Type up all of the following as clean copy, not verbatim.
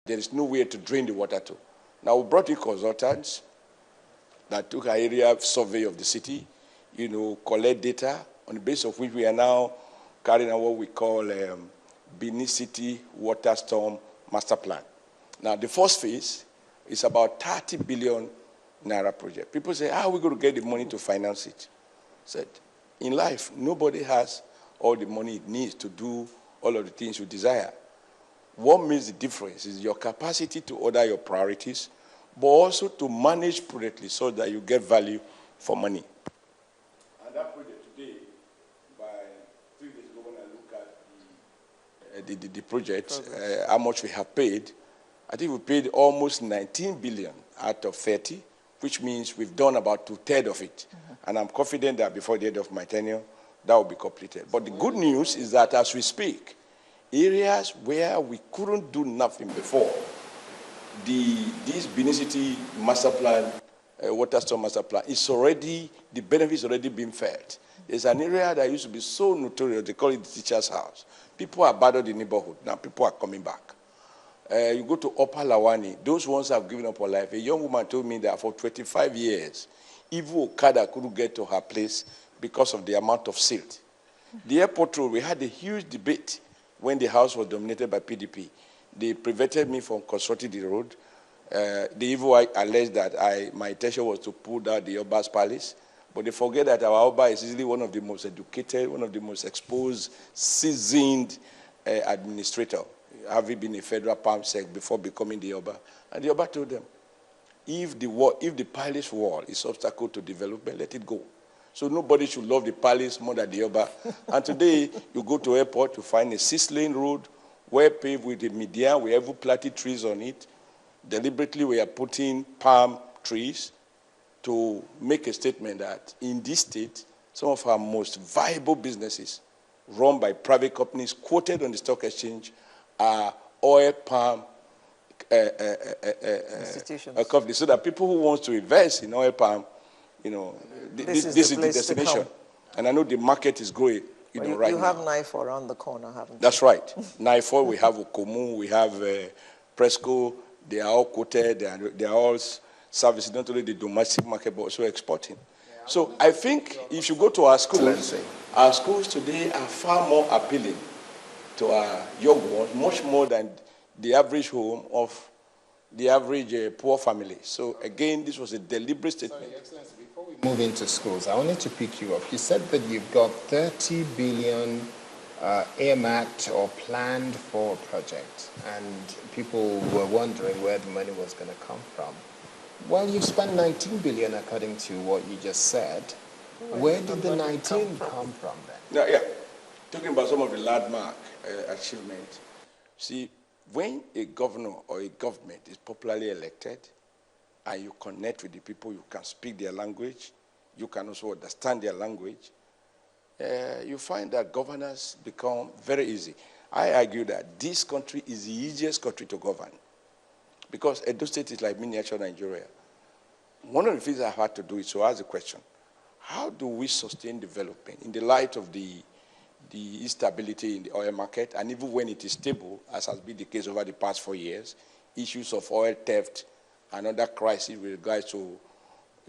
there is nowhere to drain the water to. Now, we brought in consultants that took an area survey of the city, collect data, on the basis of which we are now carrying out what we call Benin City Water Storm Master Plan. Now, the first phase is about 30 billion naira project. People say, how are we going to get the money to finance it? I said, in life, nobody has all the money it needs to do all of the things you desire. What makes the difference is your capacity to order your priorities, but also to manage prudently so that you get value for money. And that project today, by 3 days ago when I look at the project, how much we have paid, I think we paid almost 19 billion out of 30, which means we've done about 2/3 of it. And I'm confident that before the end of my tenure, that will be completed. But the good news is that as we speak, areas where we couldn't do nothing before, this Benin City Master Plan, Water Storm Master Plan, the benefits already being felt. There's an area that used to be so notorious, they call it the teacher's house. People abandoned the neighborhood. Now people are coming back. You go to Upper Lawani, those ones have given up on life. A young woman told me that for 25 years, even Okada couldn't get to her place because of the amount of silt. The airport road, we had a huge debate when the house was dominated by PDP. They prevented me from constructing the road. They even alleged that my intention was to pull down the Oba's palace, but they forget that our Oba is easily one of the most educated, one of the most exposed, seasoned administrator, having been a federal palm sec before becoming the Oba. And the Oba told them, if the palace wall is obstacle to development, let it go. So nobody should love the palace more than the Oba. And today, you go to airport, you find a 6-lane road, well paved with a median, we have planted trees on it. Deliberately, we are putting palm trees to make a statement that in this state, some of our most viable businesses run by private companies quoted on the stock exchange are oil palm companies. So that people who want to invest in oil palm, this is the destination. And I know the market is growing. Right now. You have NIFO around the corner, haven't you? That's right. NIFO, we have Okomu, we have Presco. They are all quoted. They are all servicing not only the domestic market but also exporting. So I think if you go to our schools today are far more appealing to our young ones, much more than the average home of the average poor family. So again, this was a deliberate statement. Sorry, Excellency, before we move into schools, I wanted to pick you up. You said that you've got 30 billion earmarked or planned for a project, and people were wondering where the money was going to come from. Well, you've spent 19 billion according to what you just said. Where did the 19 come from then? Now, talking about some of the landmark achievements. See, when a governor or a government is popularly elected and you connect with the people, you can speak their language, you can also understand their language, you find that governance become very easy. I argue that this country is the easiest country to govern because Edo State is like miniature Nigeria. One of the things I had to do is to ask the question, how do we sustain development in the light of the instability in the oil market, and even when it is stable, as has been the case over the past 4 years, issues of oil theft and other crises with regards to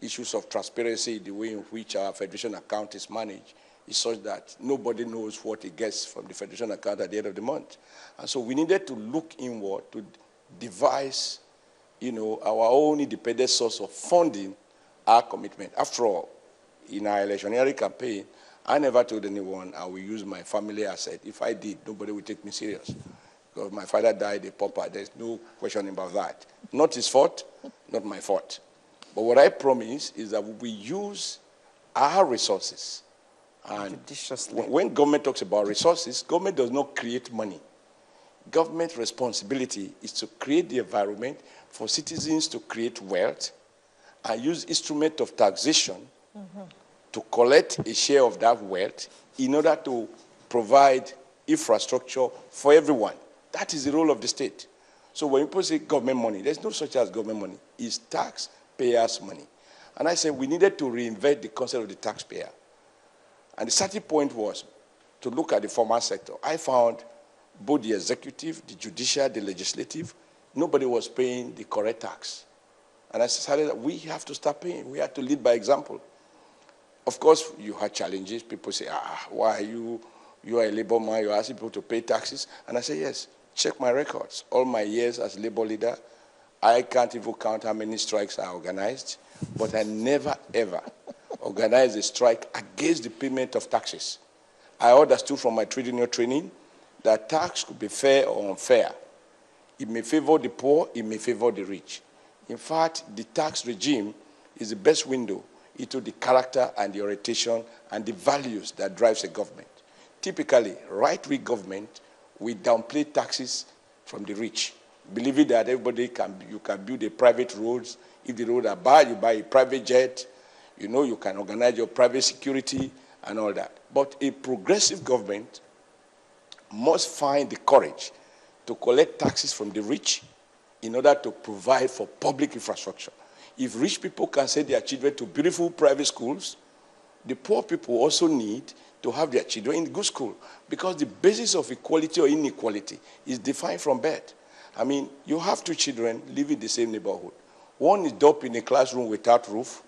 issues of transparency, the way in which our federation account is managed, is such that nobody knows what it gets from the federation account at the end of the month. And so we needed to look inward to devise, our own independent source of funding our commitment. After all, in our electioneering campaign, I never told anyone I will use my family asset. If I did, nobody would take me serious. Because my father died a pauper. There's no question about that. Not his fault, not my fault. But what I promise is that we use our resources. And when government talks about resources, government does not create money. Government responsibility is to create the environment for citizens to create wealth and use instrument of taxation to collect a share of that wealth in order to provide infrastructure for everyone. That is the role of the state. So when people say government money, there's no such as government money. It's taxpayers' money. And I said we needed to reinvent the concept of the taxpayer. And the starting point was to look at the formal sector. I found both the executive, the judicial, the legislative nobody was paying the correct tax. And I decided that we have to start paying. We have to lead by example. Of course, you had challenges. People say, why you are a labor man, you're asking people to pay taxes. And I say, yes, check my records. All my years as labor leader, I can't even count how many strikes I organized, but I never, ever organized a strike against the payment of taxes. I understood from my trade union training that tax could be fair or unfair. It may favor the poor, it may favor the rich. In fact, the tax regime is the best window into the character and the orientation and the values that drives a government. Typically, right-wing government will downplay taxes from the rich, believing that everybody you can build a private roads. If the roads are bad, you buy a private jet. You know, you can organize your private security and all that. But a progressive government must find the courage to collect taxes from the rich in order to provide for public infrastructure. If rich people can send their children to beautiful private schools, the poor people also need to have their children in good school, because the basis of equality or inequality is defined from birth. I mean, you have two children living in the same neighborhood. One is up in a classroom without roof,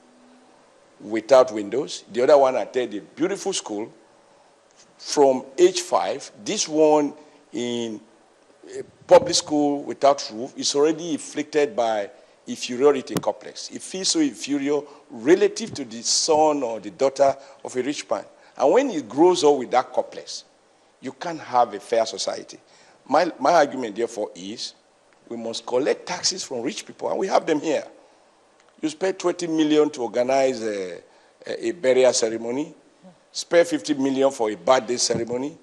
without windows. The other one attended a beautiful school from age 5. This one in a public school without roof is already afflicted by inferiority complex. It feels so inferior relative to the son or the daughter of a rich man. And when it grows up with that complex, you can't have a fair society. My argument, therefore, is we must collect taxes from rich people, and we have them here. You spend 20 million to organize a burial ceremony, spend 50 million for a birthday ceremony,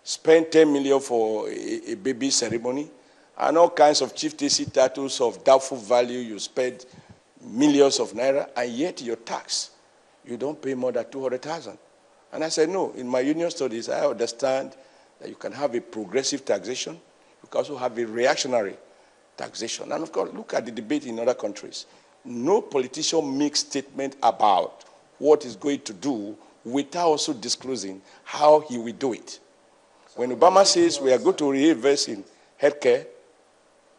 spend 10 million for a baby ceremony, and all kinds of chieftaincy titles of doubtful value. You spend millions of naira, and yet your tax, you don't pay more than 200,000. And I said, no, in my union studies, I understand that you can have a progressive taxation. You can also have a reactionary taxation. And of course, look at the debate in other countries. No politician makes statement about what he's going to do without also disclosing how he will do it. When Obama says we are going to reinvest in healthcare,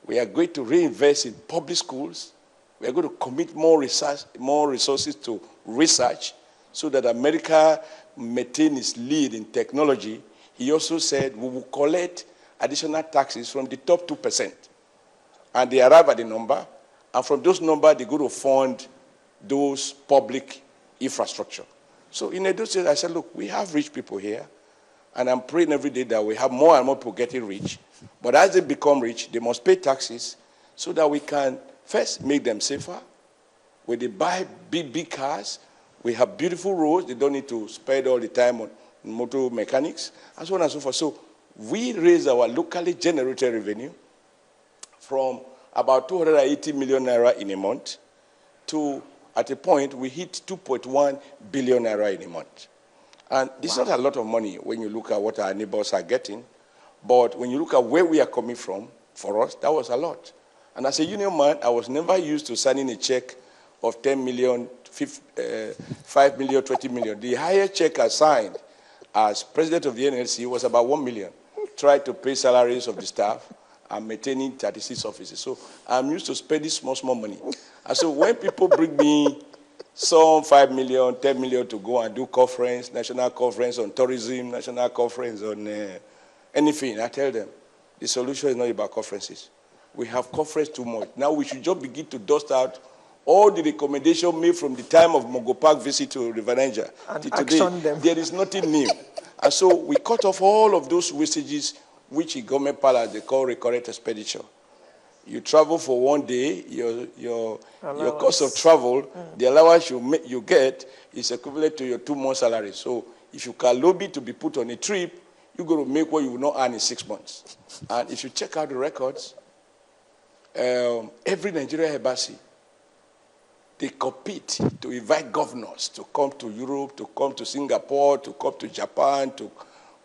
we are going to reinvest in public schools, we are going to commit more resources to research so that America maintain its lead in technology, he also said we will collect additional taxes from the top 2%. And they arrive at the number, and from those numbers, they're going to fund those public infrastructure. So in Edo State, I said, look, we have rich people here, and I'm praying every day that we have more and more people getting rich. But as they become rich, they must pay taxes so that we can first make them safer. When they buy big cars, we have beautiful roads. They don't need to spend all the time on motor mechanics, and so on and so forth. So we raise our locally generated revenue from about 280 million naira in a month to, at a point, we hit 2.1 billion naira in a month. And it's not a lot of money when you look at what our neighbors are getting, but when you look at where we are coming from, for us, that was a lot. And as a union man, I was never used to signing a check of 10 million, 5 million, 20 million. The highest check I signed as president of the NLC was about 1 million. Tried to pay salaries of the staff and maintaining 36 offices. So I'm used to spending small money. And so when people bring me some 5 million, 10 million to go and do conference, national conference on tourism, national conference on anything, I tell them, the solution is not about conferences. We have conference too much. Now we should just begin to dust out all the recommendations made from the time of Mongo Park visit to River Niger to today. There is nothing new. And so we cut off all of those wastages, which in government parlance they call recurrent expenditure. You travel for one day, your cost of travel, the allowance you get is equivalent to your 2 months' salary. So if you can lobby to be put on a trip, you're going to make what you will not earn in 6 months. And if you check out the records, every Nigerian embassy, they compete to invite governors to come to Europe, to come to Singapore, to come to Japan, to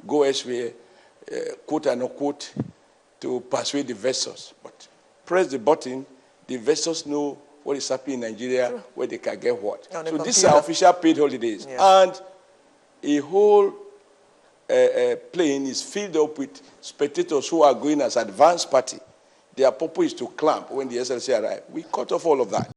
go elsewhere, quote and unquote, to persuade the investors. But press the button, the investors know what is happening in Nigeria, where they can get what. So these are official paid holidays. Yeah. And a whole plane is filled up with spectators who are going as advance party. their purpose is to clamp when the SLC arrive. We cut off all of that.